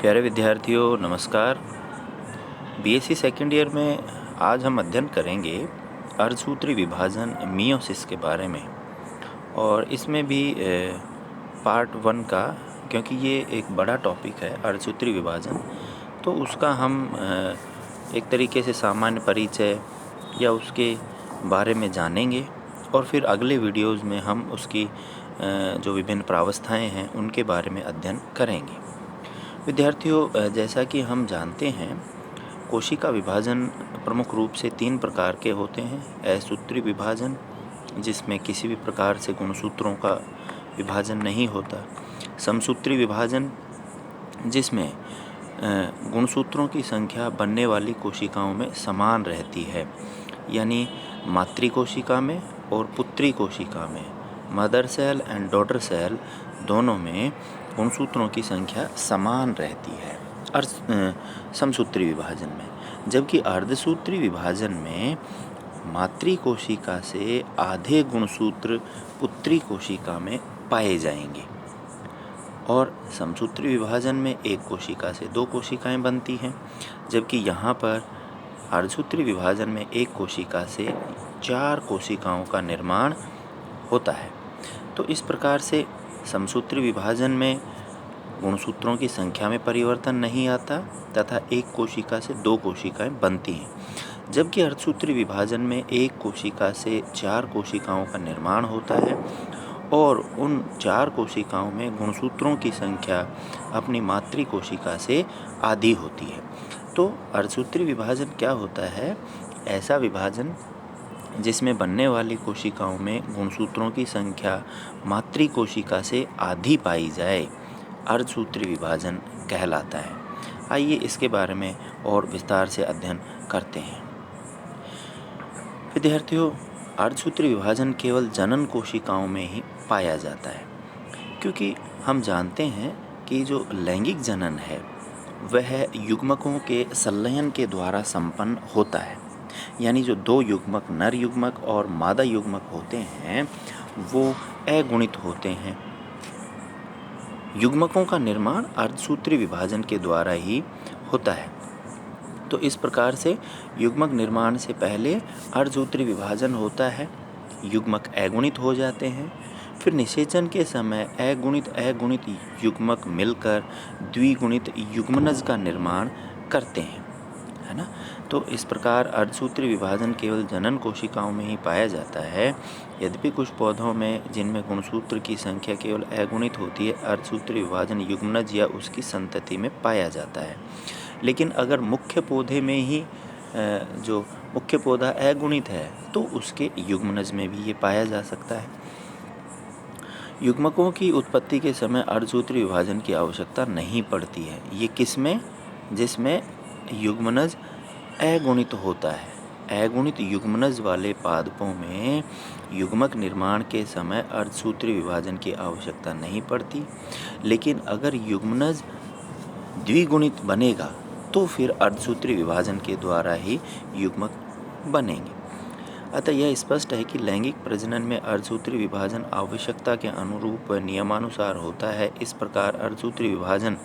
प्यारे विद्यार्थियों नमस्कार। बीएससी सेकेंड ईयर में आज हम अध्ययन करेंगे अर्धसूत्री विभाजन मियोसिस के बारे में। और इसमें भी पार्ट 1 का, क्योंकि ये एक बड़ा टॉपिक है अर्धसूत्री विभाजन, तो उसका हम एक तरीके से सामान्य परिचय या उसके बारे में जानेंगे और फिर अगले वीडियोज़ में हम उसकी जो विभिन्न प्रावस्थाएं हैं उनके बारे में अध्ययन करेंगे। विद्यार्थियों, जैसा कि हम जानते हैं कोशिका विभाजन प्रमुख रूप से 3 प्रकार के होते हैं। असूत्री विभाजन, जिसमें किसी भी प्रकार से गुणसूत्रों का विभाजन नहीं होता। समसूत्री विभाजन, जिसमें गुणसूत्रों की संख्या बनने वाली कोशिकाओं में समान रहती है, यानी मातृ कोशिका में और पुत्री कोशिका में, mother cell and daughter cell दोनों में गुणसूत्रों की संख्या समान रहती है समसूत्री विभाजन में। जबकि अर्धसूत्री विभाजन में मातृ कोशिका से आधे गुणसूत्र पुत्री कोशिका में पाए जाएंगे और समसूत्री विभाजन में एक कोशिका से 2 कोशिकाएं बनती हैं, जबकि यहाँ पर अर्धसूत्री विभाजन में एक कोशिका से 4 कोशिकाओं का निर्माण होता है। तो इस प्रकार से समसूत्री विभाजन में गुणसूत्रों की संख्या में परिवर्तन नहीं आता तथा एक कोशिका से 2 कोशिकाएं बनती हैं, जबकि अर्धसूत्री विभाजन में एक कोशिका से 4 कोशिकाओं का निर्माण होता है और उन 4 कोशिकाओं में गुणसूत्रों की संख्या अपनी मातृ कोशिका से आधी होती है। तो अर्धसूत्री विभाजन क्या होता है? ऐसा विभाजन जिसमें बनने वाली कोशिकाओं में गुणसूत्रों की संख्या मातृ कोशिका से आधी पाई जाए, अर्धसूत्री विभाजन कहलाता है। आइए इसके बारे में और विस्तार से अध्ययन करते हैं। विद्यार्थियों, अर्धसूत्री विभाजन केवल जनन कोशिकाओं में ही पाया जाता है, क्योंकि हम जानते हैं कि जो लैंगिक जनन है वह युग्मकों के संलयन के द्वारा संपन्न होता है। यानी जो 2 युग्मक, नर युग्मक और मादा युग्मक होते हैं, वो अगुणित होते हैं। युग्मकों का निर्माण अर्धसूत्री विभाजन के द्वारा ही होता है। तो इस प्रकार से युग्मक निर्माण से पहले अर्धसूत्री विभाजन होता है, युग्मक अगुणित हो जाते हैं, फिर निषेचन के समय अगुणित युग्मक मिलकर द्विगुणित युग्मनज का निर्माण करते हैं, है ना। तो इस प्रकार अर्धसूत्री विभाजन केवल जनन कोशिकाओं में ही पाया जाता है। यद्यपि कुछ पौधों में जिनमें गुणसूत्र की संख्या केवल अगुणित होती है, अर्धसूत्री विभाजन युग्मनज या उसकी संतति में पाया जाता है। लेकिन अगर मुख्य पौधे में ही जो मुख्य पौधा अगुणित है तो उसके युग्मनज में भी ये पाया जा सकता है। युग्मकों की उत्पत्ति के समय अर्धसूत्री विभाजन की आवश्यकता नहीं पड़ती है। ये किसमें? जिसमें युग्मनज अगुणित होता है। अगुणित युग्मनज वाले पादपों में युग्मक निर्माण के समय अर्धसूत्री विभाजन की आवश्यकता नहीं पड़ती। लेकिन अगर युग्मनज द्विगुणित बनेगा तो फिर अर्धसूत्री विभाजन के द्वारा ही युग्मक बनेंगे। अतः यह स्पष्ट है कि लैंगिक प्रजनन में अर्धसूत्री विभाजन आवश्यकता के अनुरूप व नियमानुसार होता है। इस प्रकार अर्धसूत्री विभाजन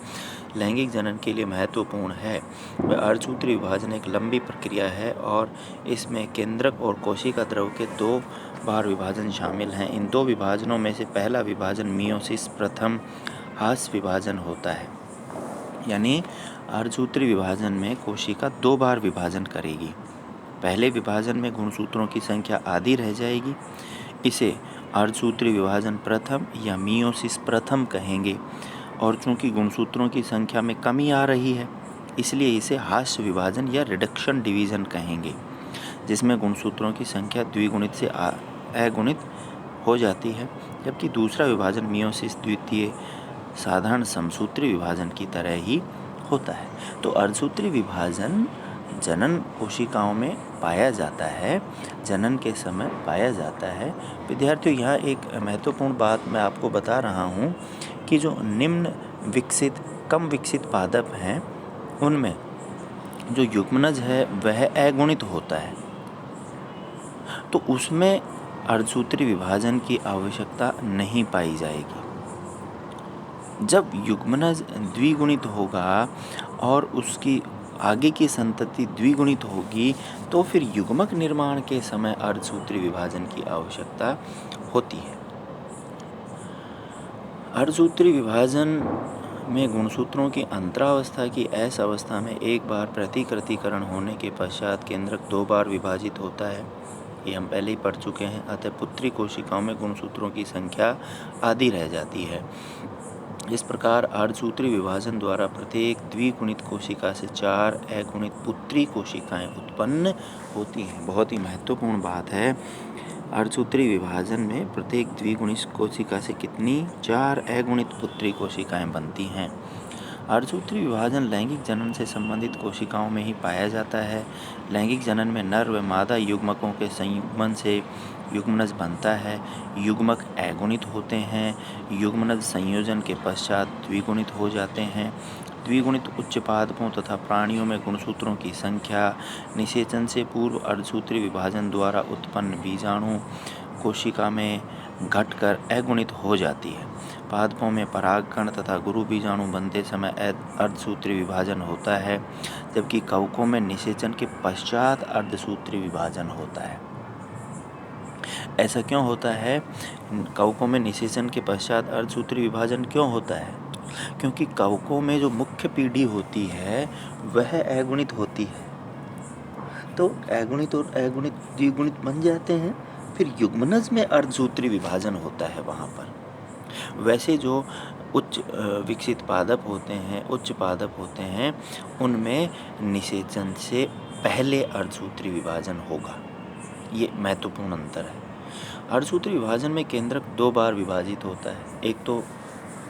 लैंगिक जनन के लिए महत्वपूर्ण है। वह अर्धसूत्री विभाजन एक लंबी प्रक्रिया है और इसमें केंद्रक और कोशिका द्रव के 2 बार विभाजन शामिल हैं। इन 2 विभाजनों में से पहला विभाजन मियोसिस प्रथम हास विभाजन होता है, यानी अर्धसूत्री विभाजन में कोशिका 2 बार विभाजन करेगी। पहले विभाजन में गुणसूत्रों की संख्या आधी रह जाएगी। इसे अर्धसूत्री विभाजन प्रथम या मियोसिस प्रथम कहेंगे। और चूंकि गुणसूत्रों की संख्या में कमी आ रही है, इसलिए इसे हास्य विभाजन या रिडक्शन डिवीजन कहेंगे, जिसमें गुणसूत्रों की संख्या द्विगुणित से अगुणित हो जाती है। जबकि दूसरा विभाजन मियोसिस द्वितीय साधारण समसूत्री विभाजन की तरह ही होता है। तो अर्धसूत्री विभाजन जनन कोशिकाओं में पाया जाता है, जनन के समय पाया जाता है। विद्यार्थियों, यहाँ एक महत्वपूर्ण बात मैं आपको बता रहा हूँ कि जो निम्न विकसित, कम विकसित पादप हैं, उनमें जो युग्मनज है वह अगुणित होता है, तो उसमें अर्धसूत्री विभाजन की आवश्यकता नहीं पाई जाएगी। जब युग्मनज द्विगुणित होगा और उसकी आगे की संतति द्विगुणित होगी तो फिर युग्मक निर्माण के समय अर्धसूत्री विभाजन की आवश्यकता होती है। अर्धसूत्री विभाजन में गुणसूत्रों की अंतरावस्था की ऐस अवस्था में एक बार प्रतिकृतिकरण होने के पश्चात केंद्रक 2 बार विभाजित होता है। ये हम पहले ही पढ़ चुके हैं। अतः पुत्री कोशिकाओं में गुणसूत्रों की संख्या आधी रह जाती है। इस प्रकार अर्धसूत्री विभाजन द्वारा प्रत्येक द्विगुणित कोशिका से 4 अगुणित पुत्री कोशिकाएं उत्पन्न होती हैं। बहुत ही महत्वपूर्ण बात है। अर्धसूत्री विभाजन में प्रत्येक द्विगुणित कोशिका से कितनी 4 अगुणित पुत्री कोशिकाएं बनती हैं। अर्धसूत्री विभाजन लैंगिक जनन से संबंधित कोशिकाओं में ही पाया जाता है। लैंगिक जनन में नर व मादा युग्मकों के संयुग्मन से युग्मनज बनता है। युग्मक अगुणित होते हैं। युग्मनज संयोजन के पश्चात द्विगुणित हो जाते हैं। द्विगुणित उच्च पादपों तथा प्राणियों में गुणसूत्रों की संख्या निषेचन से पूर्व अर्धसूत्री विभाजन द्वारा उत्पन्न बीजाणु कोशिका में घटकर अगुणित हो जाती है। पादपों में परागकण तथा गुरु बीजाणु बनते समय अर्धसूत्री विभाजन होता है, जबकि कवकों में निषेचन के पश्चात अर्धसूत्री विभाजन होता है। ऐसा क्यों होता है? कवकों में निषेचन के पश्चात अर्धसूत्री विभाजन क्यों होता है? क्योंकि कवकों में जो मुख्य पीढ़ी होती है वह अगुणित होती है, तो अगुणित और अगुणित द्विगुणित बन जाते हैं। फिर युग्मनज में अर्धसूत्री विभाजन होता है वहाँ पर। वैसे जो उच्च विकसित पादप होते हैं, उच्च पादप होते हैं, उनमें निषेचन से पहले अर्धसूत्री विभाजन होगा। ये महत्वपूर्ण अंतर है। अर्धसूत्री विभाजन में केंद्रक 2 बार विभाजित होता है। एक तो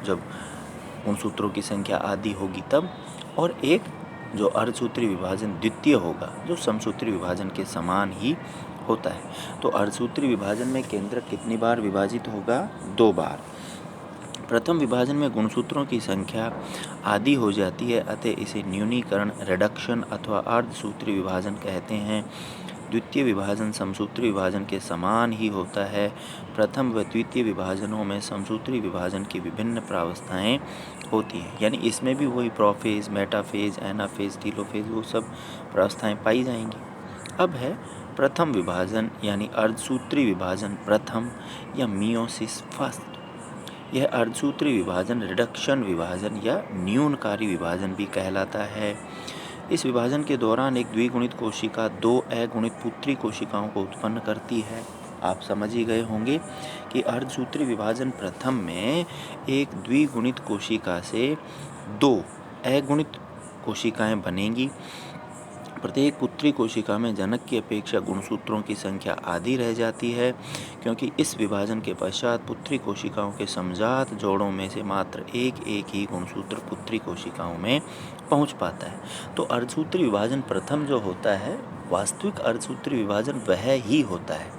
जब गुणसूत्रों की संख्या आधी होगी तब, और एक जो अर्धसूत्री विभाजन द्वितीय होगा जो समसूत्री विभाजन के समान ही होता है। तो अर्धसूत्री विभाजन में केंद्रक कितनी बार विभाजित होगा? 2 बार। प्रथम विभाजन में गुणसूत्रों की संख्या आधी हो जाती है, अतः इसे न्यूनीकरण रिडक्शन अथवा अर्धसूत्री विभाजन कहते हैं। द्वितीय विभाजन समसूत्री विभाजन के समान ही होता है। प्रथम व द्वितीय विभाजनों में समसूत्री विभाजन की विभिन्न प्रावस्थाएं होती हैं, यानी इसमें भी वही प्रोफेज, मेटाफेज, एनाफेज, टीलोफेज वो सब प्रावस्थाएं पाई जाएंगी। अब है प्रथम विभाजन यानी अर्धसूत्री विभाजन प्रथम या मियोसिस फर्स्ट। यह अर्धसूत्री विभाजन रिडक्शन विभाजन या न्यूनकारी विभाजन भी कहलाता है। इस विभाजन के दौरान एक द्विगुणित कोशिका 2 अगुणित पुत्री कोशिकाओं को उत्पन्न करती है। आप समझ ही गए होंगे कि अर्धसूत्री विभाजन प्रथम में एक द्विगुणित कोशिका से 2 अगुणित कोशिकाएं बनेंगी। प्रत्येक पुत्री कोशिका में जनक की अपेक्षा गुणसूत्रों की संख्या आधी रह जाती है, क्योंकि इस विभाजन के पश्चात पुत्री कोशिकाओं के समजात जोड़ों में से मात्र एक ही गुणसूत्र पुत्री कोशिकाओं में पहुंच पाता है। तो अर्धसूत्री विभाजन प्रथम जो होता है, वास्तविक अर्धसूत्री विभाजन वह ही होता है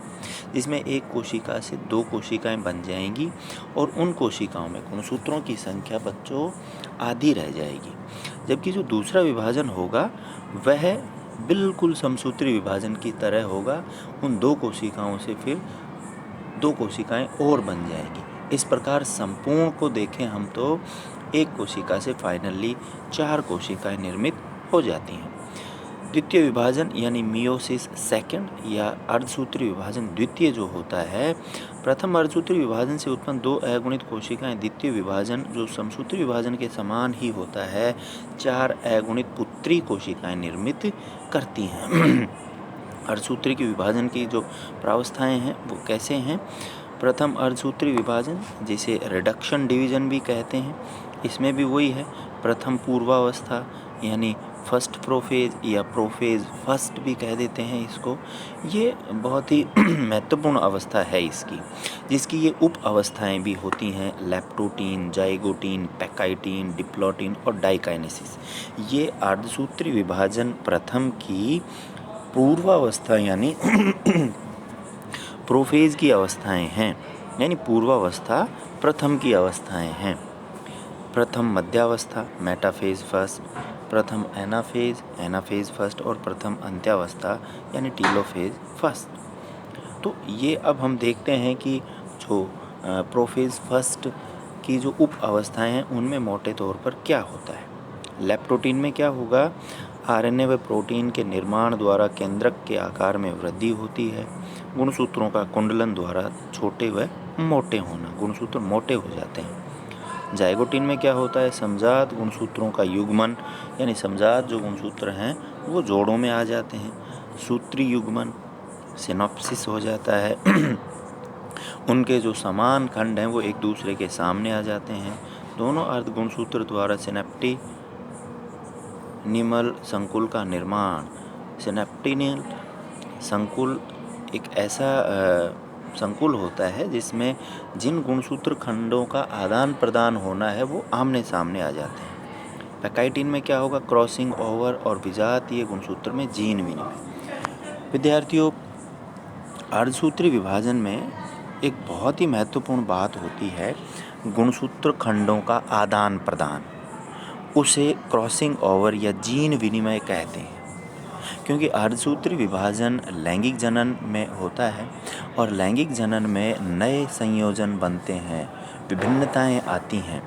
जिसमें एक कोशिका से 2 कोशिकाएं बन जाएंगी और उन कोशिकाओं में गुणसूत्रों की संख्या बच्चों आधी रह जाएगी। जबकि जो दूसरा विभाजन होगा वह बिल्कुल समसूत्री विभाजन की तरह होगा। उन 2 कोशिकाओं से फिर 2 कोशिकाएं और बन जाएंगी। इस प्रकार संपूर्ण को देखें हम तो एक कोशिका से फाइनली 4 कोशिकाएं निर्मित हो जाती हैं। द्वितीय विभाजन यानी मियोसिस सेकंड या अर्धसूत्री विभाजन द्वितीय जो होता है, प्रथम अर्धसूत्री विभाजन से उत्पन्न 2 अगुणित कोशिकाएं द्वितीय विभाजन जो समसूत्री विभाजन के समान ही होता है 4 अगुणित पुत्री कोशिकाएं निर्मित करती हैं। अर्धसूत्री के विभाजन की जो प्रावस्थाएं हैं वो कैसे हैं? प्रथम अर्धसूत्री विभाजन जिसे रिडक्शन डिवीजन भी कहते हैं, इसमें भी वही है। प्रथम पूर्वावस्था यानी फर्स्ट प्रोफेज या प्रोफेज फर्स्ट भी कह देते हैं इसको। ये बहुत ही महत्वपूर्ण अवस्था है इसकी, जिसकी ये उप अवस्थाएं भी होती हैं, लेप्टोटीन, जाइगोटीन, पैकाइटीन, डिप्लॉटीन और डाइकाइनेसिस। ये अर्धसूत्री विभाजन प्रथम की पूर्वावस्था यानी प्रोफेज की अवस्थाएं हैं, यानी पूर्वावस्था प्रथम की अवस्थाएं हैं। प्रथम मध्यावस्था मेटाफेज फर्स्ट, प्रथम एनाफेज फर्स्ट और प्रथम अंत्यावस्था यानी टीलोफेज फर्स्ट। तो ये अब हम देखते हैं कि जो प्रोफेज फर्स्ट की जो उप अवस्थाएं हैं उनमें मोटे तौर पर क्या होता है। लेप्टोटीन में क्या होगा, आरएनए व प्रोटीन के निर्माण द्वारा केंद्रक के आकार में वृद्धि होती है। गुणसूत्रों का कुंडलन द्वारा छोटे व मोटे होना, गुणसूत्र मोटे हो जाते हैं। जाइगोटीन में क्या होता है, समजात गुणसूत्रों का युग्मन, यानी समजात जो गुणसूत्र हैं वो जोड़ों में आ जाते हैं। सूत्री युग्मन, सिनॉप्सिस हो जाता है। उनके जो समान खंड हैं वो एक दूसरे के सामने आ जाते हैं। दोनों अर्ध गुणसूत्र द्वारा सिनेप्टिनिमल संकुल का निर्माण। सिनेप्टिनियल संकुल एक ऐसा संकुल होता है जिसमें जिन गुणसूत्र खंडों का आदान प्रदान होना है वो आमने सामने आ जाते हैं। पैकाइटिन में क्या होगा, क्रॉसिंग ओवर और विजातीय गुणसूत्र में जीन विनिमय। विद्यार्थियों, अर्धसूत्री विभाजन में एक बहुत ही महत्वपूर्ण बात होती है गुणसूत्र खंडों का आदान प्रदान। उसे क्रॉसिंग ओवर या जीन विनिमय कहते हैं, क्योंकि अर्धसूत्री विभाजन लैंगिक जनन में होता है और लैंगिक जनन में नए संयोजन बनते हैं, विभिन्नताएं आती हैं।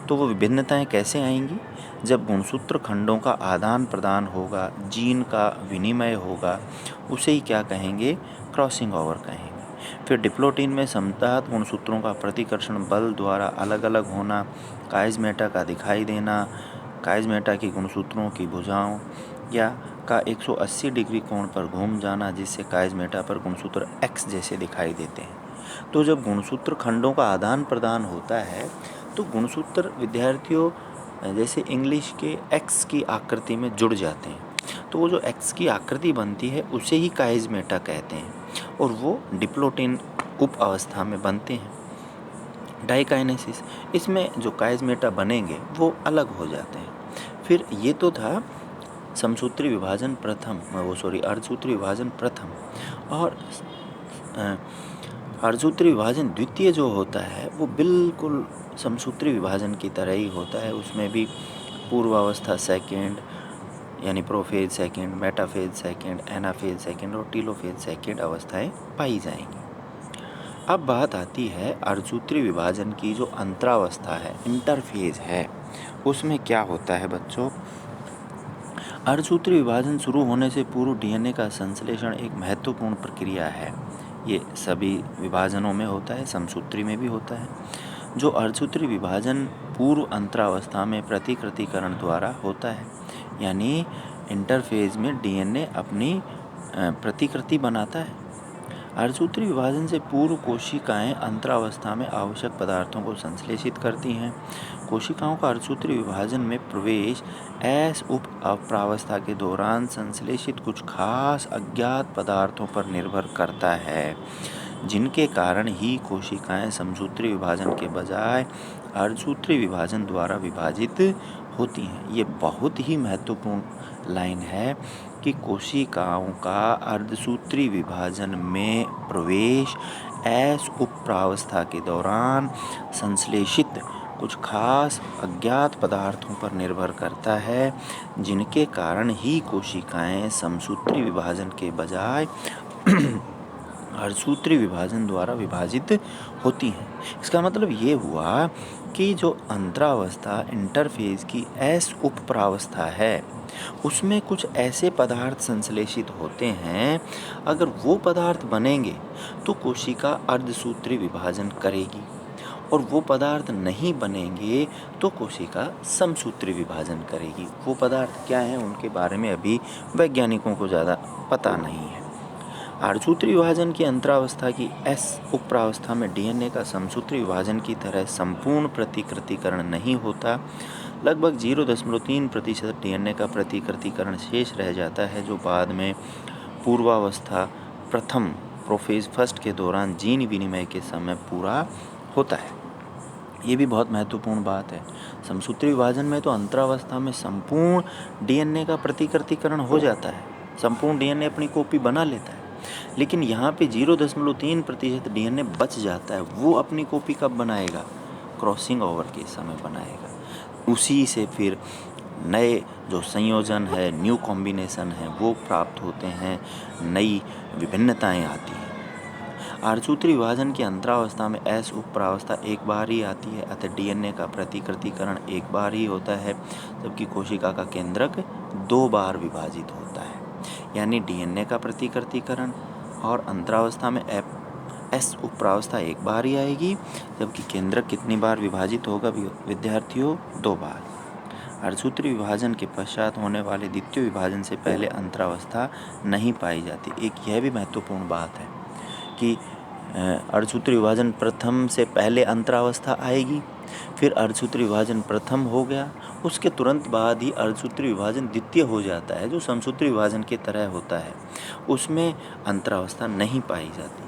तो वो विभिन्नताएं कैसे आएंगी, जब गुणसूत्र खंडों का आदान प्रदान होगा, जीन का विनिमय होगा, उसे ही क्या कहेंगे, क्रॉसिंग ओवर कहेंगे। फिर डिप्लोटीन में समजात गुणसूत्रों का प्रतिकर्षण बल द्वारा अलग अलग होना, काइज़मेटा का दिखाई देना, काइज़मेटा के गुणसूत्रों की भुजाओं या का 180 डिग्री कोण पर घूम जाना, जिससे काइज़मेटा पर गुणसूत्र X जैसे दिखाई देते हैं। तो जब गुणसूत्र खंडों का आदान प्रदान होता है तो गुणसूत्र विद्यार्थियों जैसे इंग्लिश के X की आकृति में जुड़ जाते हैं। तो वो जो X की आकृति बनती है उसे ही काइज़मेटा कहते हैं और वो डिप्लोटीन उप अवस्था में बनते हैं। डाइकाइनेसिस, इसमें जो काइज़मेटा बनेंगे वो अलग हो जाते हैं। फिर ये तो था समसूत्री विभाजन प्रथम, अर्धसूत्री विभाजन प्रथम। और अर्धसूत्री विभाजन द्वितीय जो होता है वो बिल्कुल समसूत्री विभाजन की तरह ही होता है। उसमें भी पूर्वावस्था सेकेंड यानी prophase second, metaphase second, anaphase second और टीलोफेज सेकेंड अवस्थाएं पाई जाएंगी। अब बात आती है अर्धसूत्री विभाजन की जो अंतरावस्था है, इंटरफेज है, उसमें क्या होता है बच्चों। अर्धसूत्री विभाजन शुरू होने से पूर्व डीएनए का संश्लेषण एक महत्वपूर्ण प्रक्रिया है। ये सभी विभाजनों में होता है, समसूत्री में भी होता है। जो अर्धसूत्री विभाजन पूर्व अंतरावस्था में प्रतिकृतिकरण द्वारा होता है, यानी इंटरफेज में डीएनए अपनी प्रतिकृति बनाता है। अर्धसूत्री विभाजन से पूर्व कोशिकाएं अंतरावस्था में आवश्यक पदार्थों को संश्लेषित करती हैं। कोशिकाओं का अर्धसूत्री विभाजन में प्रवेश एस उप प्रावस्था के दौरान संश्लेषित कुछ खास अज्ञात पदार्थों पर निर्भर करता है, जिनके कारण ही कोशिकाएं समसूत्री विभाजन के बजाय अर्धसूत्री विभाजन द्वारा विभाजित होती हैं। ये बहुत ही महत्वपूर्ण लाइन है कि कोशिकाओं का अर्धसूत्री विभाजन में प्रवेश एस उपप्रावस्था के दौरान संश्लेषित कुछ खास अज्ञात पदार्थों पर निर्भर करता है, जिनके कारण ही कोशिकाएं समसूत्री विभाजन के बजाय अर्धसूत्री विभाजन द्वारा विभाजित होती हैं। इसका मतलब ये हुआ कि जो अंतरावस्था इंटरफेज की एस उपप्रावस्था है उसमें कुछ ऐसे पदार्थ संश्लेषित होते हैं, अगर वो पदार्थ बनेंगे तो कोशिका अर्धसूत्री विभाजन करेगी, और वो पदार्थ नहीं बनेंगे तो कोशिका समसूत्री विभाजन करेगी। वो पदार्थ क्या हैं उनके बारे में अभी वैज्ञानिकों को ज़्यादा पता नहीं है। अर्धसूत्री विभाजन की अंतरावस्था की एस उपप्रावस्था में डीएनए का समसूत्री विभाजन की तरह संपूर्ण प्रतिकृतिकरण नहीं होता। लगभग 0.3% डीएनए का प्रतिकृतिकरण शेष रह जाता है, जो बाद में पूर्वावस्था प्रथम प्रोफेज फर्स्ट के दौरान जीन विनिमय के समय पूरा होता है। ये भी बहुत महत्वपूर्ण बात है। समसूत्री विभाजन में तो अंतरावस्था में संपूर्ण डीएनए का प्रतिकृतिकरण हो जाता है, संपूर्ण डीएनए अपनी कॉपी बना लेता है, लेकिन यहाँ पे 0.3% डीएनए बच जाता है। वो अपनी कॉपी कब बनाएगा? क्रॉसिंग ओवर के समय बनाएगा। उसी से फिर नए जो संयोजन है, न्यू कॉम्बिनेशन है, वो प्राप्त होते हैं, नई विभिन्नताएं आती हैं। अर्धसूत्री विभाजन की अंतरावस्था में S उपप्रावस्था एक बार ही आती है, अतः DNA का प्रतिकृतिकरण एक बार ही होता है, जबकि कोशिका का केंद्रक 2 बार विभाजित होता है। यानी DNA का प्रतिकृतिकरण और अंतरावस्था में S उपप्रावस्था एक बार ही आएगी, जबकि केंद्रक कितनी बार विभाजित होगा विद्यार्थियों? 2 बार। अर्धसूत्री विभाजन के पश्चात होने वाले द्वितीय विभाजन से पहले अंतरावस्था नहीं पाई जाती। एक यह भी महत्वपूर्ण बात है कि अर्धसूत्री विभाजन प्रथम से पहले अंतरावस्था आएगी, फिर अर्धसूत्री विभाजन प्रथम हो गया, उसके तुरंत बाद ही अर्धसूत्री विभाजन द्वितीय हो जाता है, जो समसूत्री विभाजन की तरह होता है। उसमें अंतरावस्था नहीं पाई जाती।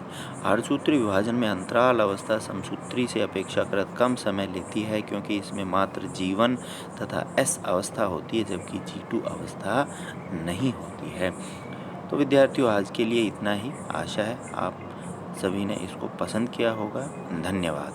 अर्धसूत्री विभाजन में अंतराल अवस्था समसूत्री से अपेक्षाकृत कम समय लेती है, क्योंकि इसमें मात्र G1 तथा S अवस्था होती है, जबकि G2 अवस्था नहीं होती है। तो विद्यार्थियों, आज के लिए इतना ही। आशा है आप सभी ने इसको पसंद किया होगा। धन्यवाद।